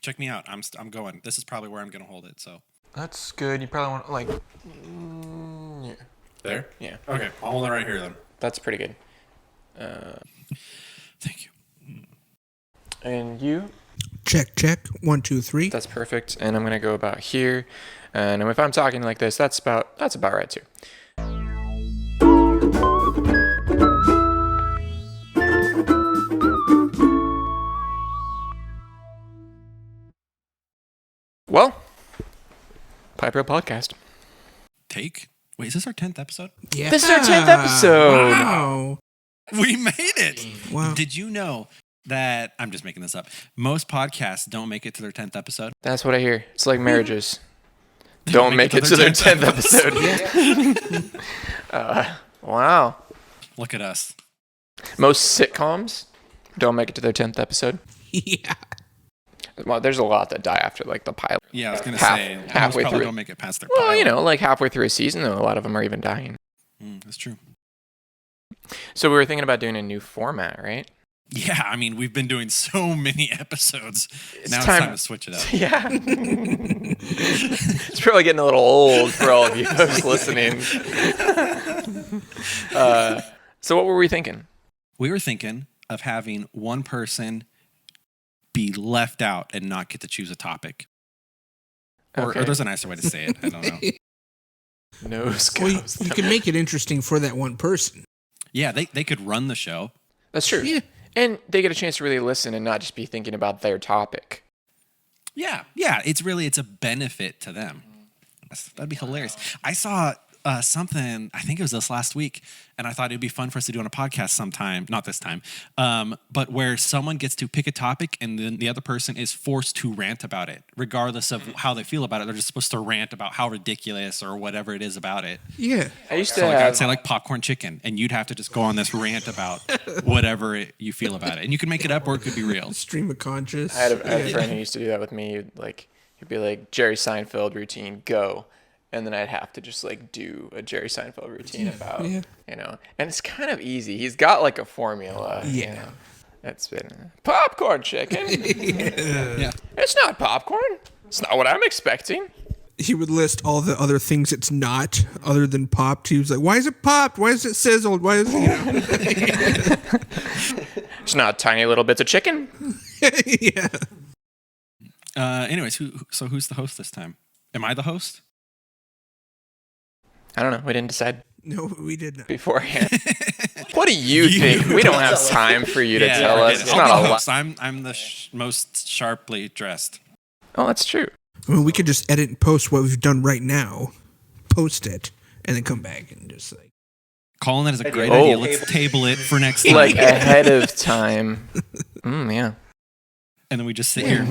Check me out. I'm going. This is probably where I'm going to hold it. So That's good. You probably want like yeah. there. Yeah. Okay, I'll hold it right here then. That's pretty good. Thank you. And you? Check. 1, 2, 3. That's perfect. And I'm gonna go about here. And if I'm talking like this, that's about right too. Well, Piper Podcast. Wait, is this our 10th episode? Yeah. This is our 10th episode. Wow. We made it. Wow. Did you know that, I'm just making this up, most podcasts don't make it to their 10th episode? That's what I hear. It's like marriages. Don't make it to their 10th episode. Wow. Look at us. Most sitcoms don't make it to their 10th episode. Yeah. Well, there's a lot that die after like the pilot. Yeah, I was going to say, most halfway probably through. don't make it past their Well, pilot. you know, like halfway through a season, though, a lot of them are even dying. That's true. So we were thinking about doing a new format, right? Yeah, I mean, we've been doing so many episodes. It's Now time- it's time to switch it up. Yeah. It's probably getting a little old for all of you folks listening. So what were we thinking? We were thinking of having one person be left out and not get to choose a topic. Or Okay. there's a nicer way to say it. I don't know. Nose Well, goes. you can make it interesting for that one person. Yeah, they could run the show. That's true. Yeah. And they get a chance to really listen and not just be thinking about their topic. Yeah, it's a benefit to them. That'd be hilarious. I saw something, I think it was this last week, and I thought it'd be fun for us to do on a podcast sometime, not this time, but where someone gets to pick a topic and then the other person is forced to rant about it, regardless of how they feel about it. They're just supposed to rant about how ridiculous or whatever it is about it. Yeah. I used to So like I'd have... say like popcorn chicken, and you'd have to just go on this rant about whatever you feel about it. And you can make it up or it could be real. Stream of conscious. I had a friend who used to do that with me. He'd be like, Jerry Seinfeld routine, go. And then I'd have to just like do a Jerry Seinfeld routine about, you know, and it's kind of easy. He's got like a formula. Yeah. You know? That's been popcorn chicken. Yeah. It's not popcorn. It's not what I'm expecting. He would list all the other things it's not, other than popped. He was like, "Why is it popped? Why is it sizzled? Why is it?" It's not tiny little bits of chicken. Yeah. Anyways, who's the host this time? Am I the host? I don't know. We didn't decide No, we didn't. beforehand. What do you think? We don't have time for you to tell us. It's I'll not be a the lot. host. I'm the most sharply dressed. Oh, that's true. I mean, we could just edit and post what we've done right now, post it, and then come back and just like. Colin, that is a great Oh. idea. Let's table it for next time. Like ahead of time. Yeah. And then we just sit here.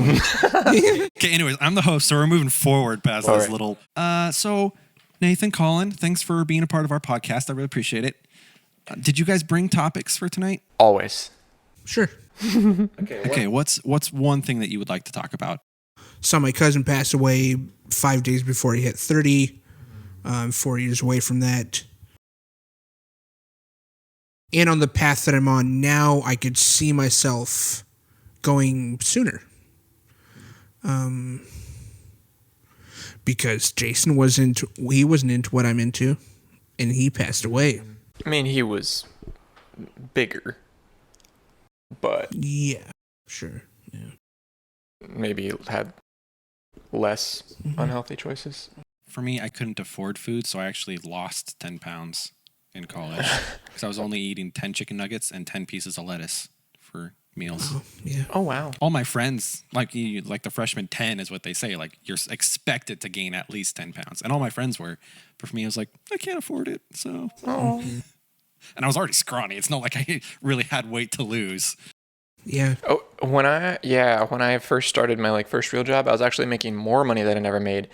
Okay, anyways, I'm the host, so we're moving forward past All this right. little... So, Nathan, Colin, thanks for being a part of our podcast. I really appreciate it. Did you guys bring topics for tonight? Always. Sure. Okay, what's one thing that you would like to talk about? Saw my cousin pass away 5 days before he hit 30. 4 years away from that. And on the path that I'm on now, I could see myself going sooner. Because Jason wasn't into what I'm into, and he passed away. I mean, he was bigger, but Yeah, sure. Yeah. maybe had less unhealthy choices. For me, I couldn't afford food, so I actually lost 10 pounds in college because I was only eating 10 chicken nuggets and 10 pieces of lettuce for meals. Yeah. Oh, wow. All my friends, like the freshman 10 is what they say. Like, you're expected to gain at least 10 pounds. And all my friends were. But for me, I was like, I can't afford it. So, and I was already scrawny. It's not like I really had weight to lose. Yeah. Oh, when I first started my first real job, I was actually making more money than I never made,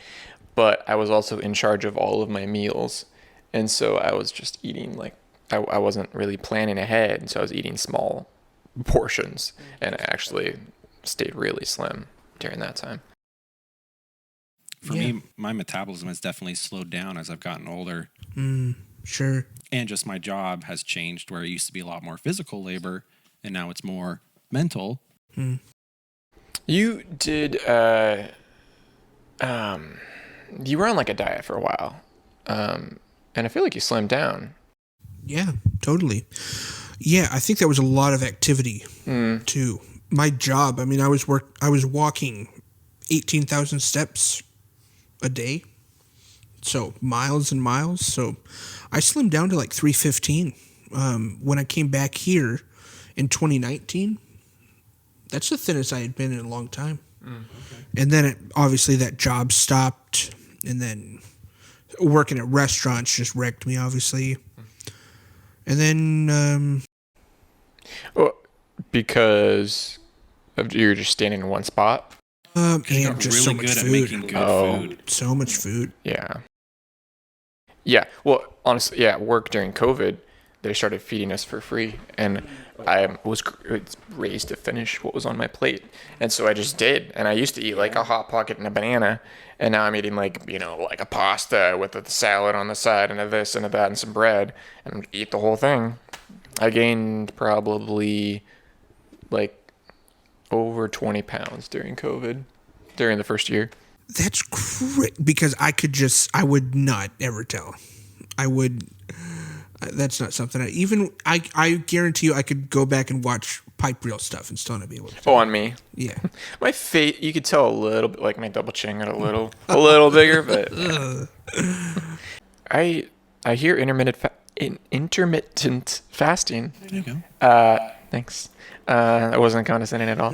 but I was also in charge of all of my meals. And so I was just eating I wasn't really planning ahead. And so I was eating small portions, and I actually stayed really slim during that time. For me, my metabolism has definitely slowed down as I've gotten older. Sure. And just my job has changed where it used to be a lot more physical labor, and now it's more mental. You did, you were on like a diet for a while. And I feel like you slimmed down. Yeah, totally. Yeah, I think that was a lot of activity too. My job, I mean, I was walking 18,000 steps a day. So miles and miles. So I slimmed down to like 315 when I came back here in 2019. That's the thinnest I had been in a long time. And then obviously that job stopped, and then working at restaurants just wrecked me, obviously. And then Well, because you're just standing in one spot. and You're just really so much good at food. making good food. So much food. Yeah. Yeah. Well, honestly, yeah, at work during COVID, they started feeding us for free. And I was raised to finish what was on my plate. And so I just did. And I used to eat like a Hot Pocket and a banana. And now I'm eating like, like a pasta with a salad on the side and a this and a that and some bread. And eat the whole thing. I gained probably like over 20 pounds during COVID, during the first year. That's great, because I would not ever tell. That's not something I guarantee you I could go back and watch pipe reel stuff and still not be able to. Oh, on me. Yeah. My face, you could tell a little bit, like my double chin got a little bigger, but I hear intermittent fasting. There you go. Thanks. I wasn't condescending at all.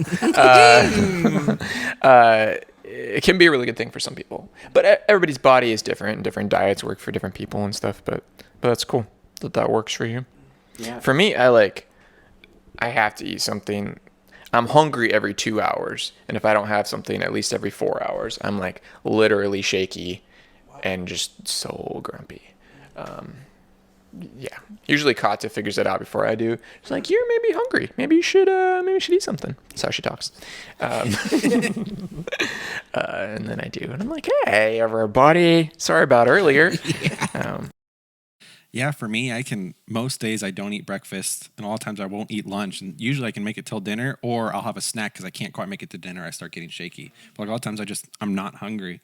It can be a really good thing for some people, but everybody's body is different, and different diets work for different people and stuff. But that's cool that works for you. Yeah. For me, I have to eat something. I'm hungry every 2 hours, and if I don't have something at least every 4 hours, I'm like literally shaky and just so grumpy. Yeah. Usually Katya figures it out before I do. She's like, "You're maybe hungry. Maybe you should eat something." That's how she talks. And then I do, and I'm like, "Hey, everybody. Sorry about earlier." Yeah, for me, most days I don't eat breakfast, and a lot of times I won't eat lunch. And usually I can make it till dinner, or I'll have a snack because I can't quite make it to dinner. I start getting shaky. But like a lot of times I'm not hungry.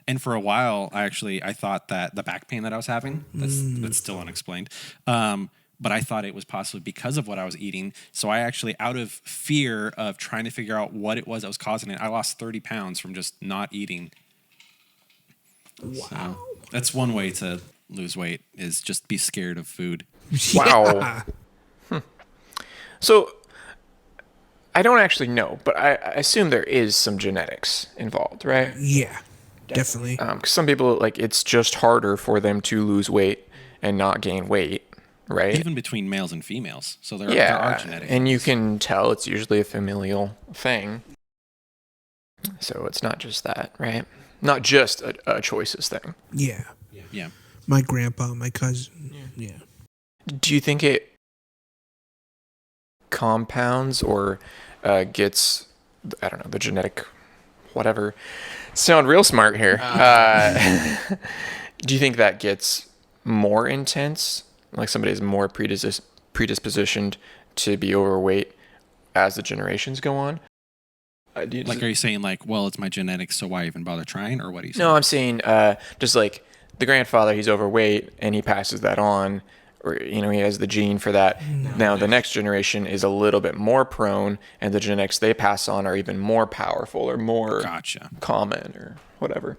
And for a while, I thought that the back pain that I was having, that's still unexplained. But I thought it was possibly because of what I was eating. So I actually, out of fear of trying to figure out what it was that was causing it, I lost 30 pounds from just not eating. Wow. So that's one way to lose weight, is just be scared of food. Wow. So I don't actually know, but I assume there is some genetics involved, right? Yeah, definitely. Because some people, it's just harder for them to lose weight and not gain weight, right? Even between males and females. So there are genetics. And you can tell it's usually a familial thing. So it's not just that, right? Not just a choices thing. Yeah. Yeah. My grandpa, my cousin. Yeah. Do you think it compounds or gets, I don't know, the genetic whatever? Sound real smart here. Do you think that gets more intense? Like somebody is more predispositioned to be overweight as the generations go on? Are you saying it's my genetics, so why even bother trying, or what are you saying? No, I'm saying just like the grandfather, he's overweight and he passes that on, or he has the gene for that. Now the next generation is a little bit more prone, and the genetics they pass on are even more powerful or more common or whatever.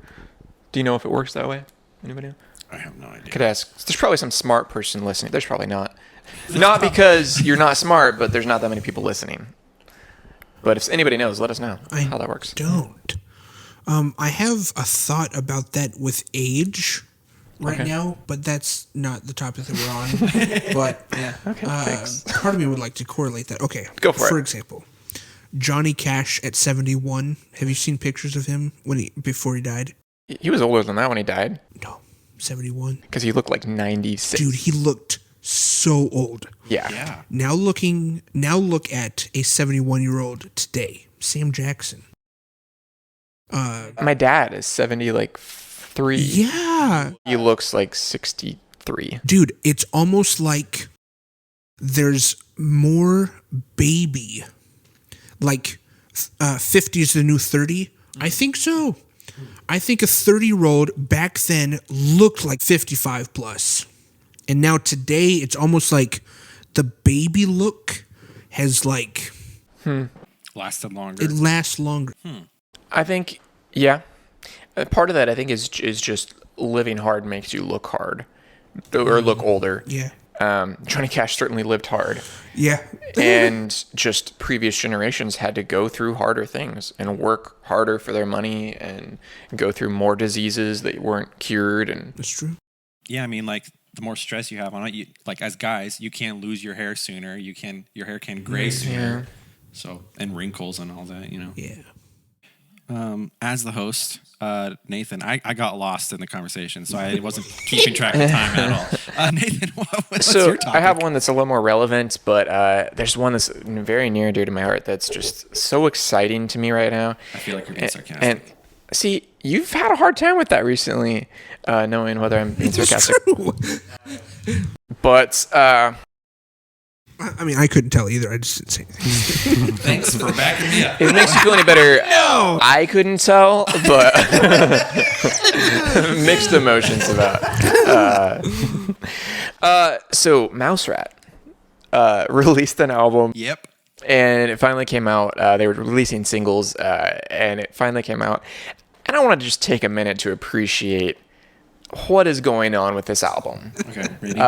Do you know if it works that way? Anybody know? I have no idea. Could ask. There's probably some smart person listening. There's probably not. Not because you're not smart, but there's not that many people listening. But if anybody knows, let us know how that works. I don't. I have a thought about that with age now, but that's not the topic that we're on. But Thanks. Part of me would like to correlate that. Okay, go for it. For example, Johnny Cash at 71. Have you seen pictures of him before he died? He was older than that when he died. No, 71. Because he looked like 96. Dude, he looked so old. Yeah. Now look at a 71-year-old today, Sam Jackson. My dad is 73. Yeah. He looks like 63. Dude, it's almost like there's more baby, like 50 is the new 30? I think so. I think a 30-year-old back then looked like 55 plus. And now today, it's almost like the baby look has like... Lasted longer. It lasts longer. I think, yeah. Part of that, I think, is just living hard makes you look hard. Or look older. Yeah. Johnny Cash certainly lived hard. Yeah. And just previous generations had to go through harder things and work harder for their money and go through more diseases that weren't cured. And That's true. Yeah, I mean, like, the more stress you have on it, you, like, as guys, you can lose your hair sooner. Your hair can gray sooner. So, and wrinkles and all that, you know. Yeah. As the host, Nathan, I got lost in the conversation, so I wasn't keeping track of time at all. Nathan, what's your topic? I have one that's a little more relevant, but there's one that's very near and dear to my heart that's just so exciting to me right now. I feel like you're being sarcastic. And see, you've had a hard time with that recently, knowing whether I'm being sarcastic. True. But I mean, I couldn't tell either. I just didn't say anything. Thanks for backing me up. if it makes you feel any better, No. I couldn't tell, but mixed emotions about. So Mouse Rat released an album. Yep. And it finally came out. They were releasing singles, and it finally came out. And I want to just take a minute to appreciate what is going on with this album. Okay, ready?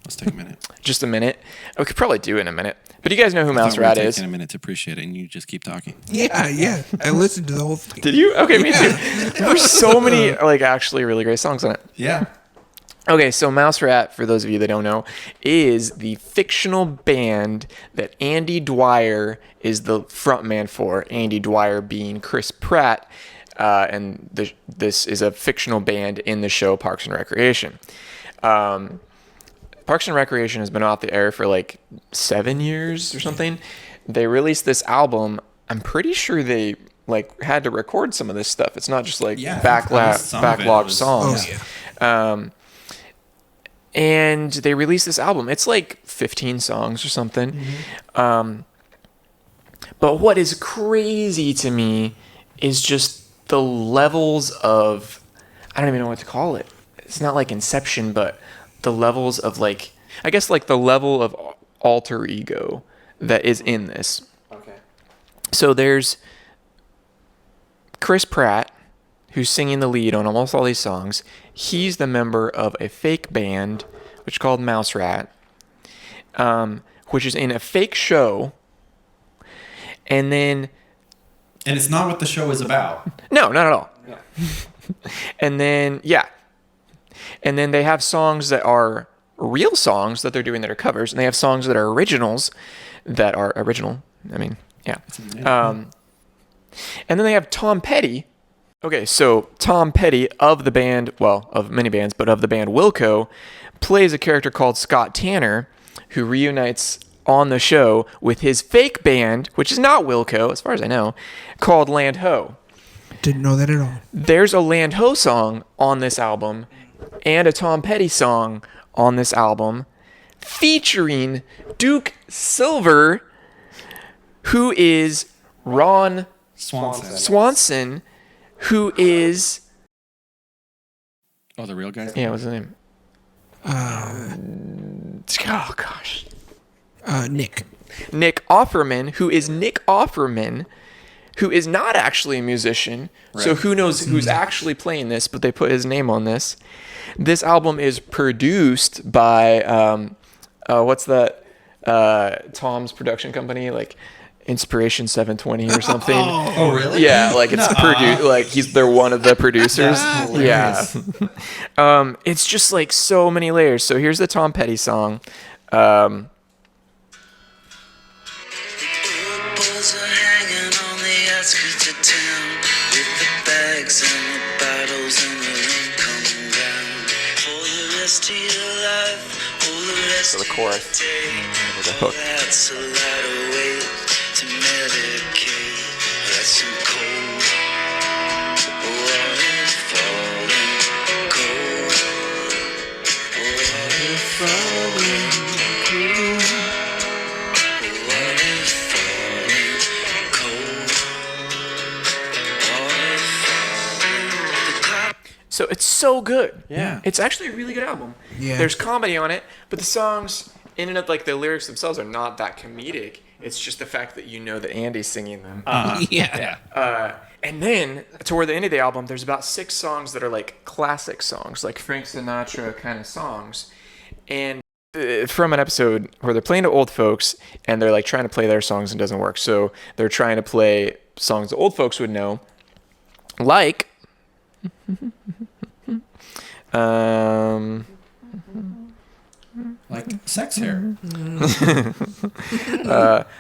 Let's take a minute. Just a minute. We could probably do it in a minute. But you guys know who Mouse Rat is? Taking a minute to appreciate it, and you just keep talking. Yeah. I listened to the whole thing. Did you? Okay, me too. There's so many, like, actually really great songs on it. Yeah. Okay, so Mouse Rat, for those of you that don't know, is the fictional band that Andy Dwyer is the frontman for. Andy Dwyer being Chris Pratt, and this is a fictional band in the show Parks and Recreation. Parks and Recreation has been off the air for like 7 years or something. They released this album. I'm pretty sure they had to record some of this stuff. It's not just backlog songs. Oh, yeah. And they released this album. It's like 15 songs or something. But what is crazy to me is just the levels of, I don't even know what to call it. It's not like Inception, but the levels of the level of alter ego that is in this. Okay. So there's Chris Pratt, who's singing the lead on almost all these songs. He's the member of a fake band, which is called Mouse Rat, which is in a fake show. And it's not what the show is about. No, not at all. Yeah. And then they have songs that are real songs that they're doing that are covers, and they have songs that are originals that are original. I mean, yeah. And then they have Tom Petty. Okay, so Tom Petty of the band, well, of many bands, but of the band Wilco, plays a character called Scott Tanner, who reunites on the show with his fake band, which is not Wilco, as far as I know, called Land Ho. Didn't know that at all. There's a Land Ho song on this album and a Tom Petty song on this album featuring Duke Silver, who is Ron Swanson, who is... Oh, the real guy? Yeah, what's his name? Oh, gosh. Nick Offerman, who is Nick Offerman, who is not actually a musician. Right. So who knows who's actually playing this, but they put his name on this. This album is produced by, what's that? Tom's production company, like Inspiration 720 or something. Oh, really? Yeah, like it's produced, like they're one of the producers. Yeah. It's just like so many layers. So here's the Tom Petty song. So the chorus with the hook. So it's so good. Yeah. It's actually a really good album. Yeah. There's comedy on it, but the songs in and of like the lyrics themselves are not that comedic. It's just the fact that you know that Andy's singing them. Yeah. And then toward the end of the album, there's about 6 songs that are like classic songs, like Frank Sinatra kind of songs. And from an episode where they're playing to old folks and they're like trying to play their songs and it doesn't work. So they're trying to play songs the old folks would know, like Like sex hair.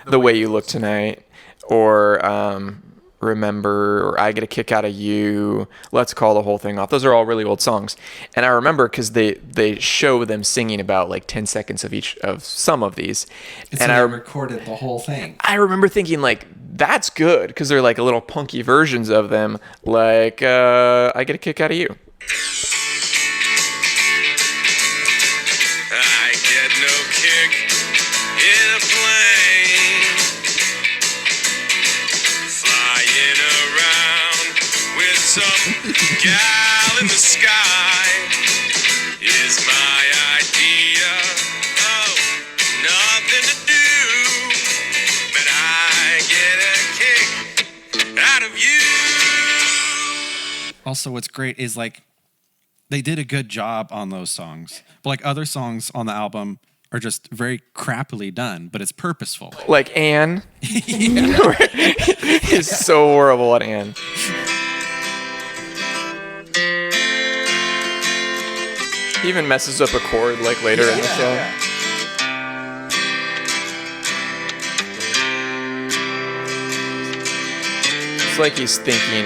The Way You Look Tonight, or Remember, or I Get a Kick Out of You, Let's Call the Whole Thing Off. Those are all really old songs. And I remember because they show them singing about like 10 seconds of each of some of these. And I recorded the whole thing. I remember thinking like, that's good, because they're like little punky versions of them, like I Get a Kick Out of You. I get no kick in a plane, flying around with some gal in the sky is my idea of nothing to do, but I get a kick out of you. Also, what's great is like they did a good job on those songs, but like other songs on the album are just very crappily done, but it's purposeful. Like Anne. Is so horrible at Anne. He even messes up a chord like later in the song. It's like he's thinking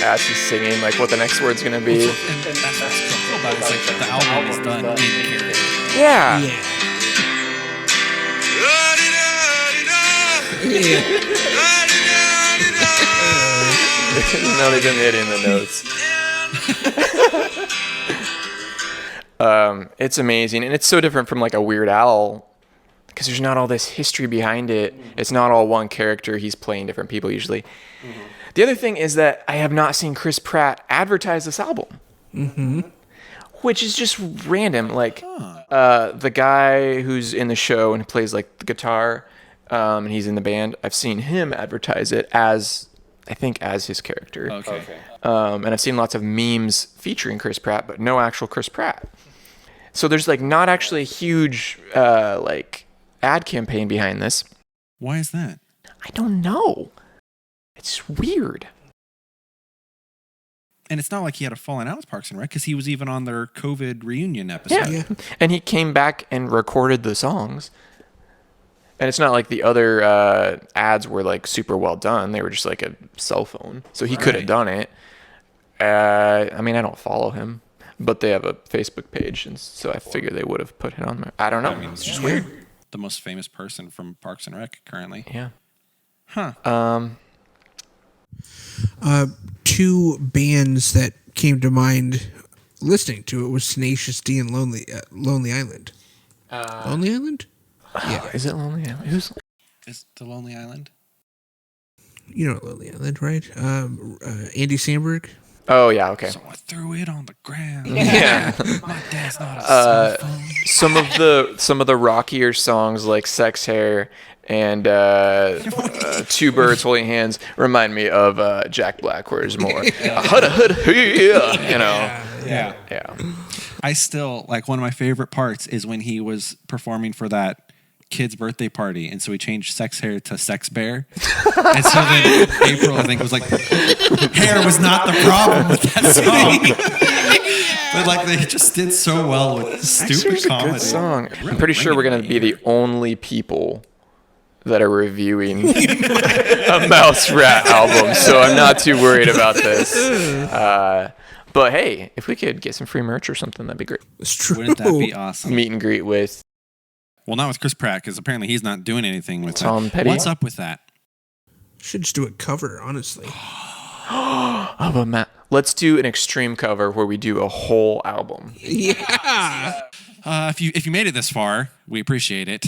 as he's singing, like what the next word's gonna be. And that's what's cool about it. It's like the album is done in character. Yeah. Yeah. No, they didn't hit in the notes. It's amazing, and it's so different from like a Weird Al, because there's not all this history behind it. It's not all one character. He's playing different people usually. The other thing is that I have not seen Chris Pratt advertise this album, which is just random. Like the guy who's in the show and plays like the guitar, and he's in the band. I've seen him advertise it as, I think, as his character. Okay. And I've seen lots of memes featuring Chris Pratt, but no actual Chris Pratt. So there's like not actually a huge like ad campaign behind this. Why is that? I don't know. It's weird. And it's not like he had a falling out with Parks and Rec, because he was even on their COVID reunion episode. Yeah. And he came back and recorded the songs. And it's not like the other ads were like super well done. They were just like a cell phone. So he could have done it. I mean, I don't follow him, but they have a Facebook page. And so I figure they would have put it on there. I don't know. I mean, It's just weird. The most famous person from Parks and Rec currently. Yeah. Huh. Two bands that came to mind listening to it was Tenacious D and Lonely Island. Lonely Island? Yeah. Is it Lonely Island? Who's? Is the Lonely Island? You know Lonely Island, right? Andy Samberg. Oh, yeah. Okay. So I threw it on the ground. Yeah. My dad's not a cell phone. some of the rockier songs like Sex Hair and Two Birds Holding Hands remind me of Jack Black, where there's more you know. Yeah. I still, like, one of my favorite parts is when he was performing for that kid's birthday party, and so he changed Sex Hair to Sex Bear. And so then April, I think, was like, hair was not the problem with that song. But like, they just did so well with stupid comedy. Good song. I'm pretty sure we're gonna be the only people that are reviewing a Mouse Rat album, so I'm not too worried about this. But hey, if we could get some free merch or something, that'd be great. It's true. Wouldn't that be awesome? Meet and greet with Well, not with Chris Pratt, because apparently he's not doing anything with Tom that. Petty. What's up with that? Should just do a cover, honestly. Oh, but Matt, let's do an extreme cover where we do a whole album. Yeah. If you made it this far, we appreciate it.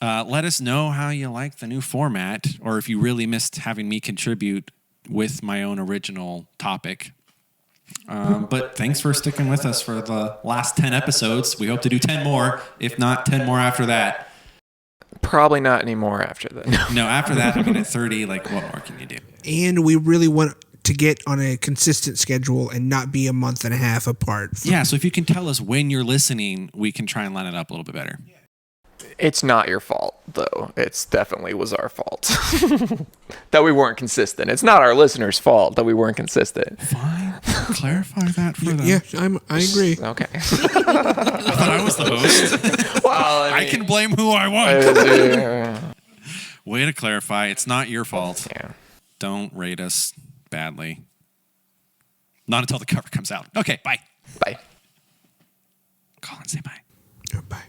Let us know how you like the new format, or if you really missed having me contribute with my own original topic. But thanks for sticking with us for the last 10 episodes. We hope to do 10 more, if not 10 more after that. Probably not anymore after that. No, after that, I mean, at 30, like, what more can you do? And we really want to get on a consistent schedule and not be a month and a half apart. Yeah, so if you can tell us when you're listening, we can try and line it up a little bit better. It's not your fault, though. It's definitely was our fault that we weren't consistent. It's not our listeners' fault that we weren't consistent. Fine. Clarify that for them. Yeah, I agree. Okay. I thought I was the host. Well, I can blame who I want. yeah. Way to clarify. It's not your fault. Yeah. Don't rate us badly. Not until the cover comes out. Okay, bye. Bye. Colin, say bye. Bye.